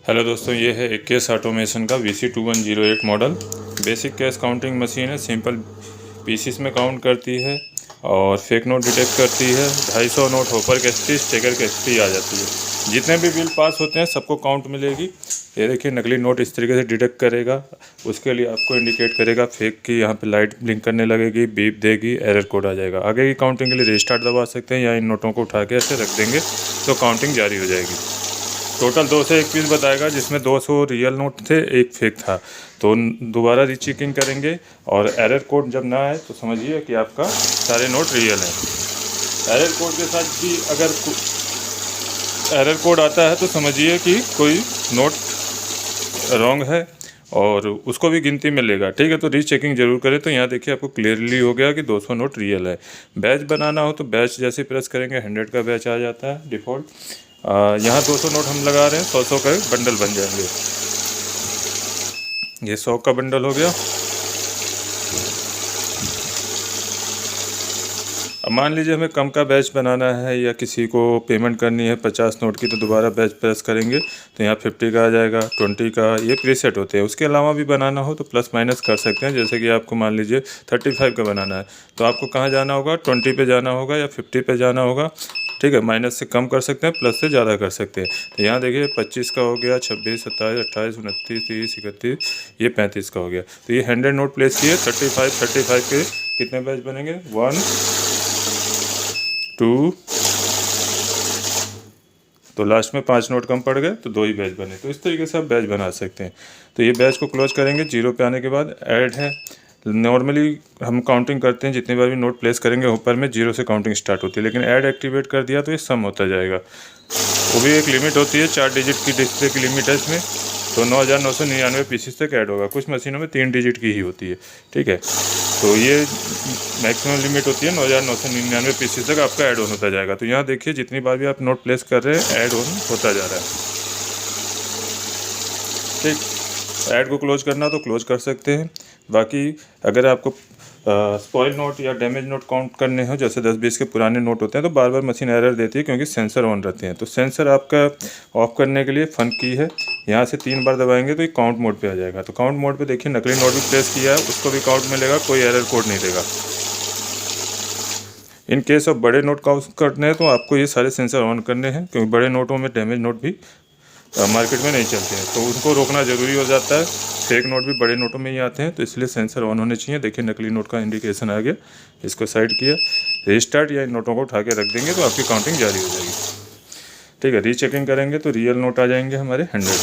Hello दोस्तों, ये है AKS ऑटोमेशन का VC2108 model. Basic cash counting machine है। सिंपल पीसीस में काउंट करती है और फेक नोट डिटेक्ट करती है। 250 note hopper capacity, stacker capacity आ जाती है। जितने भी बिल पास होते हैं सबको काउंट मिलेगी। ये देखिए, नकली नोट इस तरीके से डिटेक्ट करेगा। उसके लिए आपको इंडिकेट करेगा फेक की, यहाँ पे लाइट ब्लिंक करने लगेगी, बीप देगी, एरर कोड आ जाएगा। आगे की काउंटिंग के लिए रिस्टार्ट दबा सकते हैं या इन नोटों को उठा के ऐसे रख देंगे तो काउंटिंग जारी हो जाएगी। टोटल 2 से 1 पीस बताएगा, जिसमें 200 रियल नोट थे, 1 फेक था। तो दोबारा रीचेकिंग करेंगे और एरर कोड जब ना आए तो समझिए कि आपका सारे नोट रियल हैं। एरर कोड के साथ भी अगर एरर कोड आता है तो समझिए कि कोई नोट रॉन्ग है और उसको भी गिनती में लेगा। ठीक है, तो रीचेकिंग जरूर करें। तो यहाँ देखिए, आपको क्लियरली हो गया कि 200 नोट रियल है। बैच बनाना हो तो बैच जैसे प्रेस करेंगे 100 का बैच आ जाता है डिफ़ॉल्ट। यहाँ 200 नोट हम लगा रहे हैं, 100 का बंडल बन जाएंगे। ये 100 का बंडल हो गया। अब मान लीजिए हमें कम का बैच बनाना है या किसी को पेमेंट करनी है 50 नोट की, तो दोबारा बैच प्रेस करेंगे तो यहाँ 50 का आ जाएगा, 20 का। ये प्रीसेट होते हैं। उसके अलावा भी बनाना हो तो प्लस माइनस कर सकते हैं। जैसे कि आपको मान लीजिए 35 का बनाना है तो आपको कहाँ जाना होगा, 20 पे जाना होगा या 50 पे जाना होगा। ठीक है, माइनस से कम कर सकते हैं, प्लस से ज़्यादा कर सकते हैं। तो यहाँ देखिए 25 का हो गया, 26, 27, 28, 29, 30, 31, ये 35 का हो गया। तो ये 100 नोट प्लेस किए। 35 के कितने बैच बनेंगे, 1 2, तो लास्ट में 5 नोट कम पड़ गए तो 2 ही बैच बने। तो इस तरीके से आप बैच बना सकते हैं। तो ये बैच को क्लोज करेंगे। 0 पे आने के बाद ऐड है। नॉर्मली हम काउंटिंग करते हैं, जितनी बार भी नोट प्लेस करेंगे ऊपर में 0 से काउंटिंग स्टार्ट होती है, लेकिन ऐड एक्टिवेट कर दिया तो ये सम होता जाएगा। वो भी एक लिमिट होती है, 4 डिजिट की डिस्प्ले की लिमिट है इसमें। तो 9999 पीसीस तक ऐड होगा। कुछ मशीनों में 3 डिजिट की ही होती है। ठीक है, तो ये मैक्सिमम लिमिट होती है 9999 पीसीस तक आपका ऐड ऑन होता जाएगा। तो यहाँ देखिए, जितनी बार भी आप नोट प्लेस कर रहे हैं ऐड ऑन होता जा रहा है। ठीक, ऐड को क्लोज करना तो क्लोज कर सकते हैं। बाकी अगर आपको स्पॉइल नोट या डैमेज नोट काउंट करने हो, जैसे 10-20 के पुराने नोट होते हैं, तो बार बार मशीन एरर देती है क्योंकि सेंसर ऑन रहते हैं। तो सेंसर आपका ऑफ करने के लिए फन की है, यहाँ से 3 बार दबाएंगे तो ये काउंट मोड पे आ जाएगा। तो काउंट मोड पे देखिए, नकली नोट भी प्लेस किया है, उसको भी काउंट मिलेगा, कोई एरर कोड नहीं देगा। इन केस ऑफ बड़े नोट काउंट करने हैं तो आपको ये सारे सेंसर ऑन करने हैं, क्योंकि बड़े नोटों में डैमेज नोट भी मार्केट में नहीं चलते हैं, तो उनको रोकना ज़रूरी हो जाता है। फेक नोट भी बड़े नोटों में ही आते हैं, तो इसलिए सेंसर ऑन होने चाहिए। देखिए, नकली नोट का इंडिकेशन आ गया, इसको साइड किया, रिस्टार्ट या इन नोटों को उठा के रख देंगे तो आपकी काउंटिंग जारी हो जाएगी। ठीक है, रीचेकिंग करेंगे तो रियल नोट आ जाएंगे हमारे 100।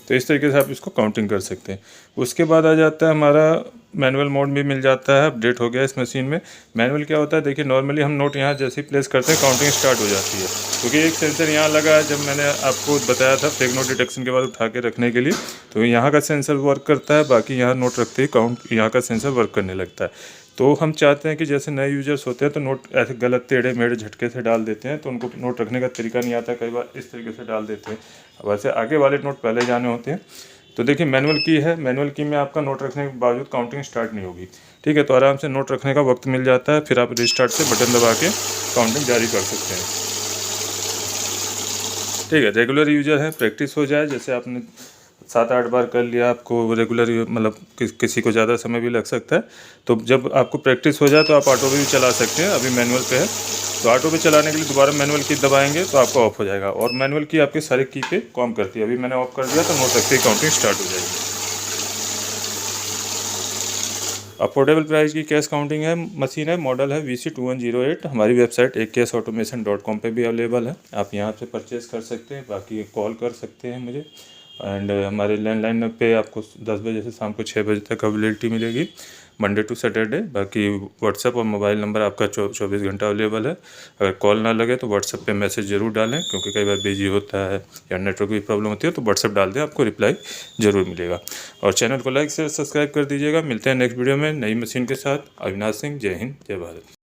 तो इस तरीके से आप इसको काउंटिंग कर सकते हैं। उसके बाद आ जाता है हमारा मैनुअल मोड भी मिल जाता है, अपडेट हो गया इस मशीन में। मैनुअल क्या होता है, देखिए नॉर्मली हम नोट यहाँ जैसे ही प्लेस करते हैं काउंटिंग स्टार्ट हो जाती है, क्योंकि एक सेंसर यहाँ लगा है। जब मैंने आपको बताया था फेक नोट डिटेक्शन के बाद उठा के रखने के लिए, तो यहाँ का सेंसर वर्क करता है, बाकी यहाँ नोट रखते ही काउंट यहाँ का सेंसर वर्क करने लगता है। तो हम चाहते हैं कि जैसे नए यूजर्स होते हैं तो नोट ऐसे गलत टेढ़े मेढ़े झटके से डाल देते हैं, तो उनको नोट रखने का तरीका नहीं आता, कई बार इस तरीके से डाल देते हैं। वैसे आगे वाले नोट पहले जाने होते हैं। तो देखिए, मैनुअल की है, मैनुअल की में आपका नोट रखने के बावजूद काउंटिंग स्टार्ट नहीं होगी। ठीक है, तो आराम से नोट रखने का वक्त मिल जाता है, फिर आप रिस्टार्ट से बटन दबा के काउंटिंग जारी कर सकते हैं। ठीक है, रेगुलर यूजर है, प्रैक्टिस हो जाए, जैसे आपने 7-8 बार कर लिया, आपको रेगुलर मतलब किसी को ज़्यादा समय भी लग सकता है। तो जब आपको प्रैक्टिस हो जाए तो आप ऑटो पे भी चला सकते हैं। अभी मैनुअल पे है, तो ऑटो पे चलाने के लिए दोबारा मैनुअल की दबाएंगे तो आपका ऑफ हो जाएगा, और मैनुअल की आपके सारे की पे काम करती है। अभी मैंने ऑफ कर दिया तो नोट रखते ही काउंटिंग स्टार्ट हो जाएगी। अफोर्डेबल प्राइस की कैश काउंटिंग है मशीन है, मॉडल है VC2108। हमारी वेबसाइट aksautomation.com पे भी अवेलेबल है, आप यहाँ से परचेज़ कर सकते हैं। बाकी कॉल कर सकते हैं मुझे, एंड हमारे लैंडलाइन पे आपको 10 बजे से शाम को 6 बजे तक अवेलेबिलिटी मिलेगी, मंडे टू सैटरडे। बाकी व्हाट्सएप और मोबाइल नंबर आपका 24 घंटा अवेलेबल है। अगर कॉल ना लगे तो व्हाट्सएप पे मैसेज ज़रूर डालें, क्योंकि कई बार बिजी होता है या नेटवर्क की प्रॉब्लम होती है, तो व्हाट्सएप डाल दें, आपको रिप्लाई ज़रूर मिलेगा। और चैनल को लाइक से सब्सक्राइब कर दीजिएगा। मिलते हैं नेक्स्ट वीडियो में नई मशीन के साथ। अविनाश सिंह, जय हिंद, जय भारत।